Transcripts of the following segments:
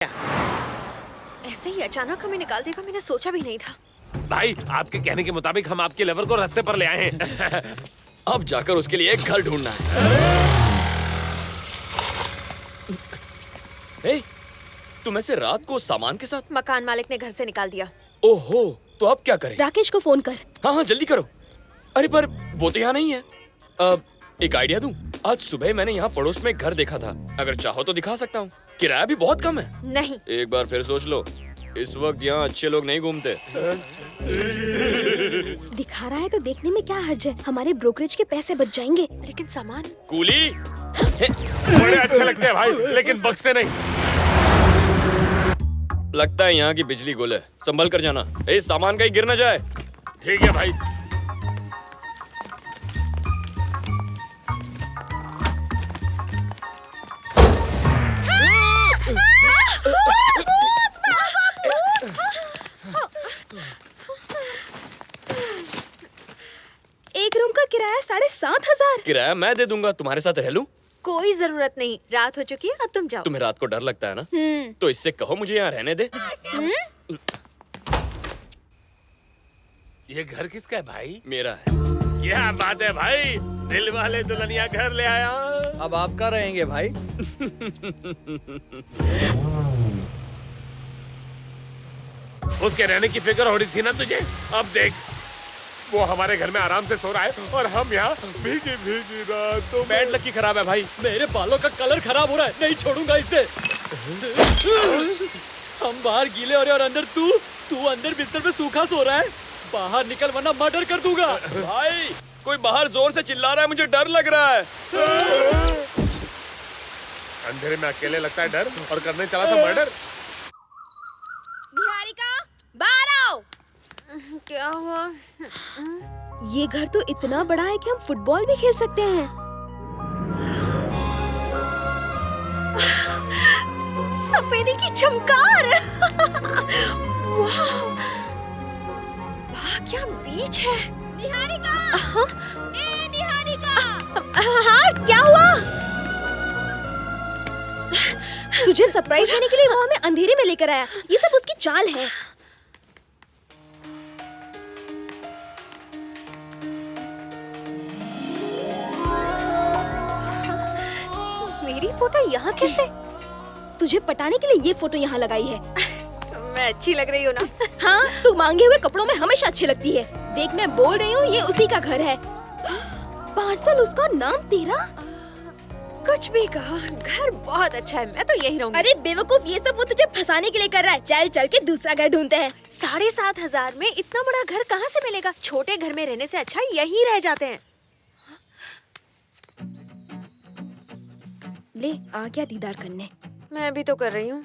ऐसे ही अचानक हमें निकाल देगा, मैंने सोचा भी नहीं था। भाई आपके कहने के मुताबिक हम आपके लेवर को रास्ते पर ले आए हैं। अब जाकर उसके लिए एक घर ढूंढना है। ए, तुम ऐसे रात को सामान के साथ? मकान मालिक ने घर से निकाल दिया। ओहो, तो अब क्या करें? राकेश को फोन कर। हाँ जल्दी करो। अरे पर वो तो यहाँ नहीं है। एक आइडिया दूं? आज सुबह मैंने यहाँ पड़ोस में एक घर देखा था, अगर चाहो तो दिखा सकता हूँ। किराया भी बहुत कम है। नहीं। एक बार फिर सोच लो, इस वक्त यहाँ अच्छे लोग नहीं घूमते। दिखा रहा है तो देखने में क्या हर्ज है, हमारे ब्रोकरेज के पैसे बच जाएंगे। लेकिन सामान कूली बड़े अच्छे लगते हैं भाई, लेकिन बक्से नहीं। लगता है यहाँ की बिजली गुल है, संभल कर जाना। ए, सामान कहीं गिर न जाए। ठीक है भाई। एक रूम का किराया 7,500। किराया मैं दे दूंगा, तुम्हारे साथ रह लूं? कोई जरूरत नहीं, रात हो चुकी है, अब तुम जाओ। तुम्हें रात को डर लगता है ना? तो इससे कहो मुझे यहाँ रहने दे। ये घर किसका है भाई? मेरा है। क्या बात है भाई, दिल वाले दुल्हनिया घर ले आया। अब आपका रहेंगे भाई। उसके रहने की फिक्र हो रही थी ना तुझे, अब देख वो हमारे घर में आराम से सो रहा है और हम यहाँ भीगी भीगी रातों में। पैंट लकी खराब है भाई, मेरे बालों का कलर खराब हो रहा है, नहीं छोड़ूंगा इसे। हम बाहर गीले हो रहे और अंदर तू अंदर बिस्तर पे सूखा सो रहा है। बाहर निकल वरना मर्डर कर दूंगा। भाई कोई बाहर जोर से चिल्ला रहा है, मुझे डर लग रहा है। अंधेरे में अकेले लगता है डर, और करने चला था मर्डर। निहारिका, बाहर आओ। क्या हुआ? ये घर तो इतना बड़ा है कि हम फुटबॉल भी खेल सकते हैं। सफेदी की चमकार। वाह, वाह क्या बीच है। निहारिका, ए निहारिका। हाँ क्या हुआ? तुझे सरप्राइज देने के लिए वो हमें अंधेरे में लेकर आया। ये सब उसकी चाल है। मेरी फोटो यहाँ कैसे? तुझे पटाने के लिए ये फोटो यहाँ लगाई है। मैं अच्छी लग रही हूँ ना? हाँ, तू मांगे हुए कपड़ों में हमेशा अच्छी लगती है। देख मैं बोल रही हूँ, ये उसी का घर है। पार्सल उसका, नाम तेरा। कुछ भी कहो, घर बहुत अच्छा है, मैं तो यही रहूंगी। अरे बेवकूफ, ये सब वो तुझे फंसाने के लिए कर रहा है। चल चल के दूसरा घर ढूंढते हैं। 7,500 में इतना बड़ा घर कहाँ से मिलेगा? छोटे घर में रहने से अच्छा यहीं रह जाते हैं। ले आ गया दीदार करने। मैं भी तो कर रही हूँ।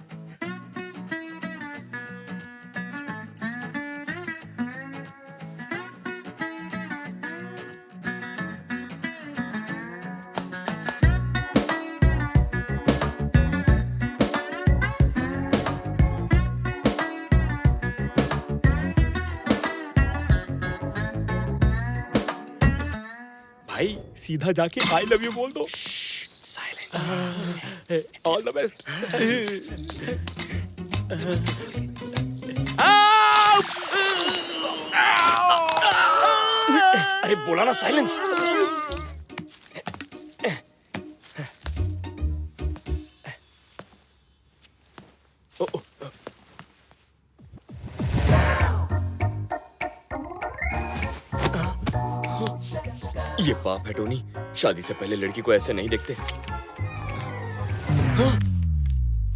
भाई सीधा जाके आई लव यू बोल दो। All the best. अरे बोला ना साइलेंस। ये पाप है टोनी, शादी से पहले लड़की को ऐसे नहीं देखते। हाँ?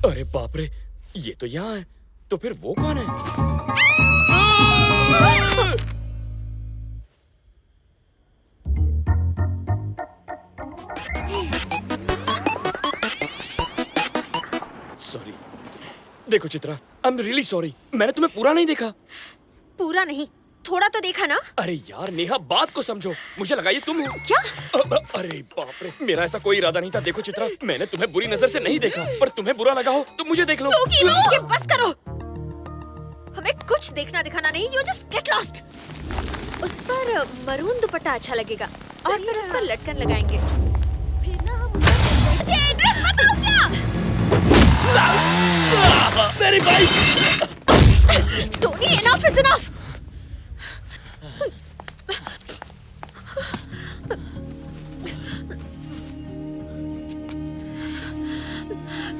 अरे बाप रे, ये तो यहाँ है, तो फिर वो कौन है? सॉरी। देखो Chitra, I am really sorry, मैंने तुम्हें पूरा नहीं देखा। पूरा नहीं, थोड़ा तो देखा ना। अरे यार नेहा, बात को समझो, मुझे लगा ये तुम हो। क्या? अरे बाप रे, मेरा ऐसा कोई इरादा नहीं था। देखो चित्रा, मैंने तुम्हें बुरी नजर से नहीं देखा, पर तुम्हें बुरा लगा हो तो मुझे देख लो। ये बस करो, हमें कुछ देखना दिखाना नहीं। You just get lost. उस पर मरून दुपट्टा अच्छा लगेगा और फिर उस पर लटकन लगाएंगे। फिर ना हम बताओ क्या? मेरी bike. Tony, enough is enough.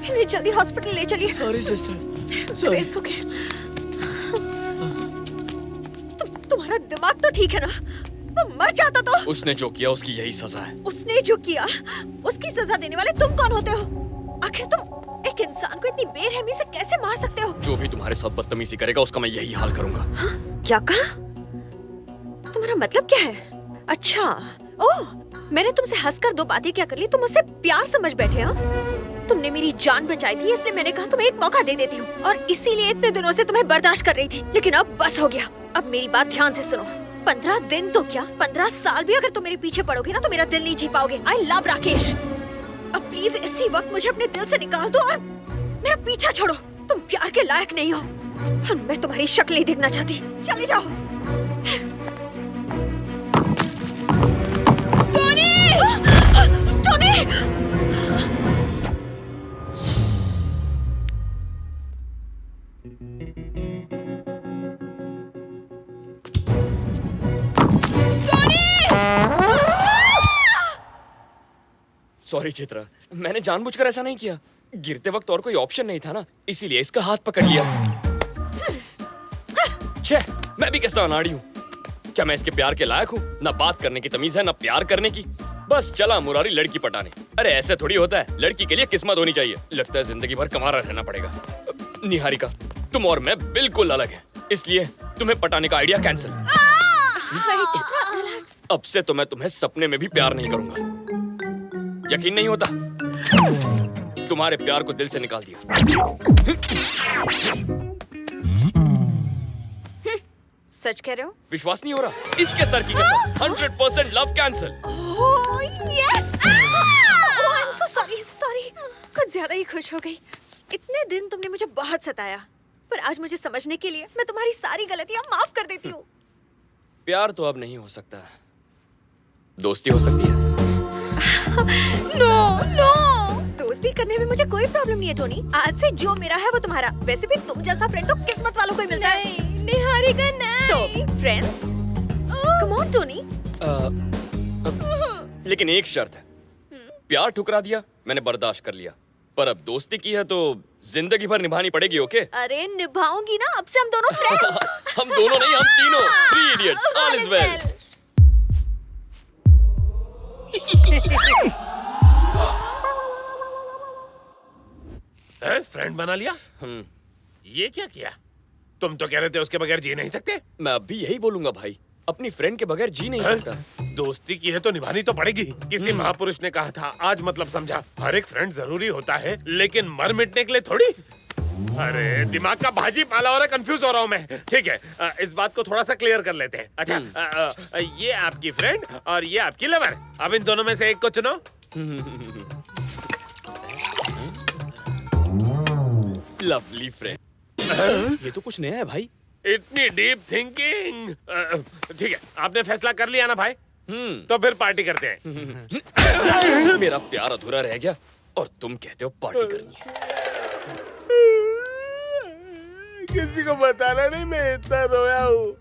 इन्हें जल्दी हॉस्पिटल ले चलिए। Sorry sister, sorry. It's okay. तुम्हारा दिमाग तो ठीक है ना? वो मर जाता तो। उसने जो किया उसकी यही सजा है। उसने जो किया उसकी सजा देने वाले तुम कौन होते हो? आखिर तुम एक इंसान को इतनी बेरहमी से कैसे मार सकते हो? जो भी तुम्हारे साथ बदतमीजी करेगा उसका मैं यही हाल करूंगा। हाँ? क्या कहा? तुम्हारा मतलब क्या है? अच्छा, ओह, मैंने तुमसे हंसकर दो बातें क्या कर ली, तुम मुझसे प्यार समझ बैठे। हाँ, तुमने मेरी जान बचाई थी इसलिए मैंने कहा तुम्हें एक मौका दे देती हूँ, और इसीलिए इतने दिनों से तुम्हें बर्दाश्त कर रही थी। लेकिन अब बस हो गया। अब मेरी बात ध्यान से सुनो। 15 दिन तो क्या, 15 साल भी अगर तुम मेरे पीछे पड़ोगे ना तो मेरा दिल नहीं जीत पाओगे। I love Rakesh. अब प्लीज इसी वक्त मुझे अपने दिल से निकाल दो और मेरा पीछा छोड़ो। तुम प्यार के लायक नहीं हो और मैं तुम्हारी शक्ल नहीं देखना चाहती। चले जाओ। टोनी! टोनी! सॉरी चित्रा, मैंने जानबूझकर ऐसा नहीं किया। गिरते वक्त और कोई ऑप्शन नहीं था ना, इसीलिए इसका हाथ पकड़ लिया। छे, मैं भी कैसा अनाड़ी हूँ। क्या मैं इसके प्यार के लायक हूँ? ना बात करने की तमीज है, ना प्यार करने की। बस चला मुरारी लड़की पटाने। अरे ऐसे थोड़ी होता है, लड़की के लिए किस्मत होनी चाहिए। लगता है जिंदगी भर कमारा रहना पड़ेगा। निहारिका, तुम और मैं बिल्कुल अलग हैं, इसलिए तुम्हें पटाने का आइडिया कैंसिल। अब से तो मैं तुम्हें सपने में भी प्यार नहीं करूंगा। यकीन नहीं होता? तुम्हारे प्यार को दिल से निकाल दिया। सच कह रहे हो? विश्वास नहीं हो रहा? इसके सर की कसम, 100% love cancel. Oh yes! Oh I am so sorry. कुछ ज्यादा ही खुश हो गई। इतने दिन तुमने मुझे बहुत सताया, पर आज मुझे समझने के लिए मैं तुम्हारी सारी गलतियां माफ कर देती हूँ। प्यार तो अब नहीं हो सकता, दोस्ती हो सकती है। नो, दोस्ती करने में मुझे कोई प्रॉब्लम नहीं है टोनी। आज से जो मेरा है वो तुम्हारा। वैसे भी तुम जैसा फ्रेंड तो किस्मत वालों को ही मिलता है। निहारिका नहीं। तो फ्रेंड्स, कम ऑन टोनी। लेकिन एक शर्त है। प्यार ठुकरा दिया, मैंने बर्दाश्त कर लिया, पर अब दोस्ती की है तो जिंदगी भर निभानी पड़ेगी। ओके? अरे निभाऊंगी ना, अब से हम दोनों फ्रेंड्स। हम दोनों नहीं, हम तीनों। 3 idiots, all is well. Friend बना लिया? ये क्या किया? तुम तो कह रहे थे उसके बगैर जी नहीं सकते। मैं अब भी यही बोलूंगा भाई, अपनी फ्रेंड के बगैर जी नहीं सकता। दोस्ती की है तो निभानी तो पड़ेगी। किसी महापुरुष ने कहा था, आज मतलब समझा। हर एक फ्रेंड जरूरी होता है, लेकिन मर मिटने के लिए थोड़ी। अरे दिमाग का भाजी पाला हो रहा है, कंफ्यूज हो रहा हूँ मैं। ठीक है, इस बात को थोड़ा सा क्लियर कर लेते हैं। अच्छा, ये आपकी फ्रेंड और ये आपकी लवर। अब इन दोनों में से एक को चुनो। Lovely friend. ये तो कुछ नया है भाई। इतनी डीप थिंकिंग। ठीक है, आपने फैसला कर लिया ना भाई? तो फिर पार्टी करते हैं। मेरा प्यार अधूरा रह गया और तुम कहते हो पार्टी करनी है। किसी को बताना नहीं मैं इतना रोया हूँ।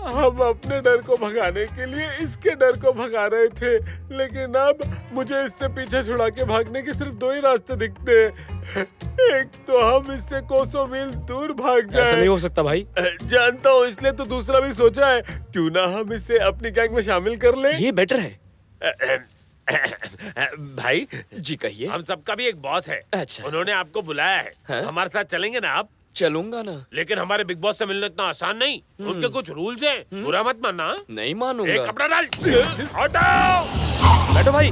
हम अपने डर को भगाने के लिए इसके डर को भगा रहे थे, लेकिन अब मुझे इससे पीछा छुड़ा के भागने के सिर्फ 2 ही रास्ते दिखते हैं। एक तो हम इससे कोसों मील दूर भाग जाएं। ऐसा नहीं हो सकता भाई। जानता हूँ, इसलिए तो दूसरा भी सोचा है, क्यों ना हम इसे अपनी गैंग में शामिल कर लें। ये बेटर है। भाई जी कहिए। हम सबका भी एक बॉस है। अच्छा। उन्होंने आपको बुलाया है। हाँ? हमारे साथ चलेंगे ना आप? चलूंगा ना। लेकिन हमारे बिग बॉस से मिलना इतना आसान नहीं। उनके कुछ रूल्स हैं, बुरा मत मानना। नहीं मानूंगा। एक कपड़ा डाल। हटाओ। बैठो भाई।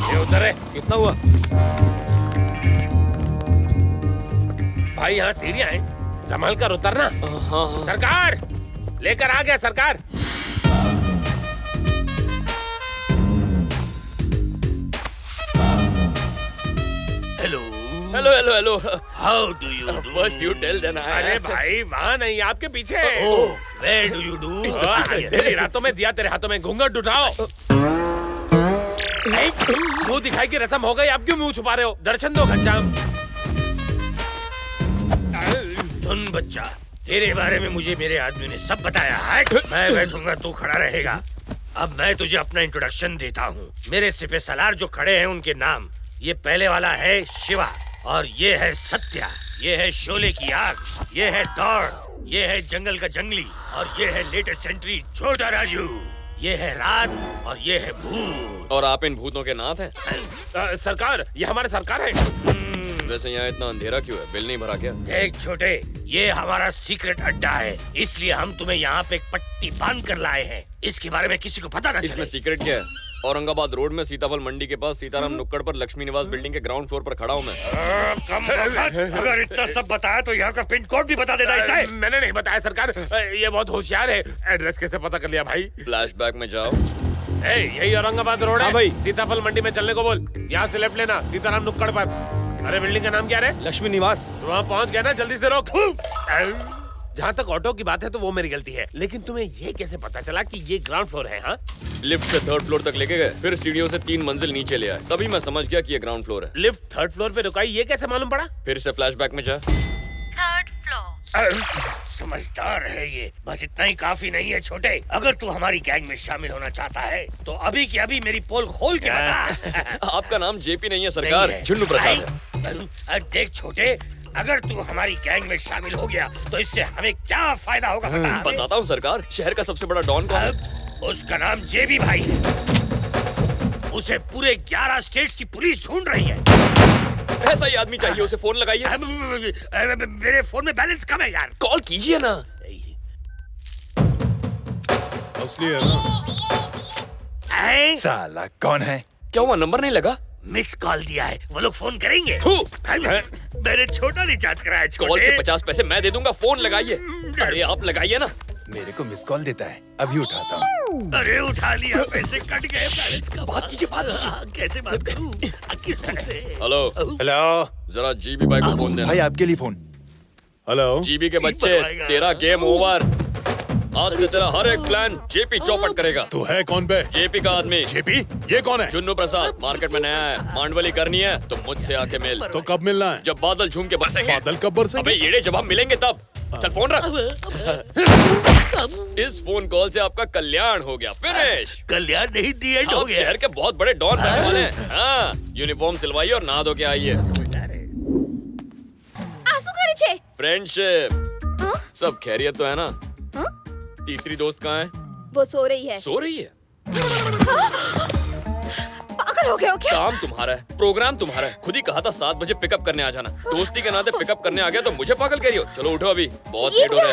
ये उधर है। कितना हुआ? भाई यहाँ सीढ़ियाँ हैं, संभल कर उतरना। हाँ। सरकार लेकर आ गया सरकार। Hello. How do you do? First you tell then I. अरे भाई वहाँ नहीं, आपके पीछे। Where do you do? तेरी रातों में दिया तेरे हाथों में, घूंघट उठाओ। मुंह दिखाई की रस्म हो गई, आप क्यों मुंह छुपा रहे हो? दर्शन दो घनश्याम। सुन बच्चा, तेरे बारे में मुझे मेरे आदमी ने सब बताया है। मैं बैठूंगा, तू खड़ा रहेगा। अब मैं तुझे अपना इंट्रोडक्शन देता हूँ। मेरे सिपह सलार जो खड़े हैं उनके नाम, ये पहले वाला है शिवा, और ये है सत्या, ये है शोले की आग, ये है दौड़, ये है जंगल का जंगली, और ये है लेटेस्ट एंट्री छोटा राजू, ये है रात, और ये है भूत। और आप इन भूतों के नाथ हैं? सरकार, ये हमारे सरकार है। वैसे यहाँ इतना अंधेरा क्यों है? बिल नहीं भरा क्या? देख छोटे, ये हमारा सीक्रेट अड्डा है, इसलिए हम तुम्हें यहाँ पे एक पट्टी बांध कर लाए हैं। इसके बारे में किसी को पता न इसमें चले। सीक्रेट क्या है? औरंगाबाद रोड में सीताफल मंडी के पास सीताराम नुक्कड़ पर लक्ष्मी निवास बिल्डिंग के ग्राउंड फ्लोर पर खड़ा हूँ मैं। कम वक्त, अगर इतना सब बताया तो यहाँ का पिन कोड भी बता देता है। मैंने नहीं बताया सरकार, ये बहुत होशियार है। एड्रेस कैसे पता कर लिया भाई? फ्लैशबैक में जाओ। यही औरंगाबाद रोड है। हाँ भाई। सीताफल मंडी में चलने को बोल, यहाँ से लेफ्ट लेना, सीताराम नुक्कड़ पर। अरे बिल्डिंग का नाम क्या है? लक्ष्मी निवास। वहाँ पहुँच गया ना, जल्दी से रोक। जहाँ तक ऑटो की बात है तो वो मेरी गलती है, लेकिन तुम्हें ये कैसे पता चला कि ये ग्राउंड फ्लोर है? हाँ, लिफ्ट से 3rd फ्लोर तक लेके गए, फिर सीढ़ियों से 3 मंजिल नीचे ले आए, तभी मैं समझ गया कि ये ग्राउंड फ्लोर है। लिफ्ट 3rd फ्लोर पे रुकाई, ये कैसे मालूम पड़ा? फिर से फ्लैशबैक में जा। 3rd floor. समझदार है ये, बस इतना ही काफी नहीं है छोटे। अगर तू हमारी गैंग में शामिल होना चाहता है तो अभी की अभी मेरी पोल खोल के बता। आपका नाम जेपी नहीं है सरकार, नहीं है। झुन्नू प्रसाद है। देख छोटे, अगर तू हमारी गैंग में शामिल हो गया तो इससे हमें क्या फायदा होगा बता। बताता हूँ सरकार, शहर का सबसे बड़ा डॉन कौन है? उसका नाम जेबी भाई है। उसे पूरे 11 स्टेट्स की पुलिस ढूंढ रही है। ऐसा ही आदमी चाहिए, उसे फोन लगाइए। मेरे फोन में बैलेंस कम है यार। कॉल कीजिए ना। असली है ना? साला कौन है? क्या हुआ, नंबर नहीं लगा? मिस कॉल दिया है, वो लोग फोन करेंगे। थू। मैंने छोटा रिचार्ज कराया कॉल के छोटे। 50 पैसे मैं दे दूंगा, फोन लगाइए। अरे आप लगाइए ना। मेरे को मिस कॉल देता है, अभी उठाता हूँ। अरे उठा लिया, पैसे कट गए, बैलेंस का बात कीजिए, बात कैसे बात करूं? किस मुंह से? हेलो, हेलो जरा जीबी भाई को फोन देना। भाई, आपके लिए फोन। हेलो, जीबी के बच्चे, तेरा गेम ओवर। आज से तेरा हर एक प्लान जेपी चौपट करेगा। तू है कौन बे? जेपी का आदमी। जेपी? ये कौन है? जुन्नू प्रसाद, मार्केट में नया है। मांडवली करनी है तो मुझसे आके मिल। तो कब मिलना है? जब बादल झूम के बरसेंगे। बादल कब बरसेंगे? अबे येड़े, जब हम मिलेंगे तब। चल फोन रख। इस फोन कॉल से आपका कल्याण हो गया, फिनिश। कल्याण नहीं, दी एंड हो आप गया। शहर के बहुत बड़े डॉन बनने वाले हैं। हाँ, यूनिफॉर्म सिलवाइए और नहा धो के आइए। आंसू करे छे। फ्रेंडशिप। हाँ? सब खैरियत तो है ना? हाँ? तीसरी दोस्त कहाँ है? वो सो रही है। सो रही है। पागल हो गए हो क्या? काम तुम्हारा है, प्रोग्राम तुम्हारा है। खुद ही कहा था 7 बजे पिकअप करने आ जाना। दोस्ती के नाते पिकअप करने आ गया तो मुझे पागल कह रही हो? चलो उठो, अभी बहुत ये लेट हो रहा है।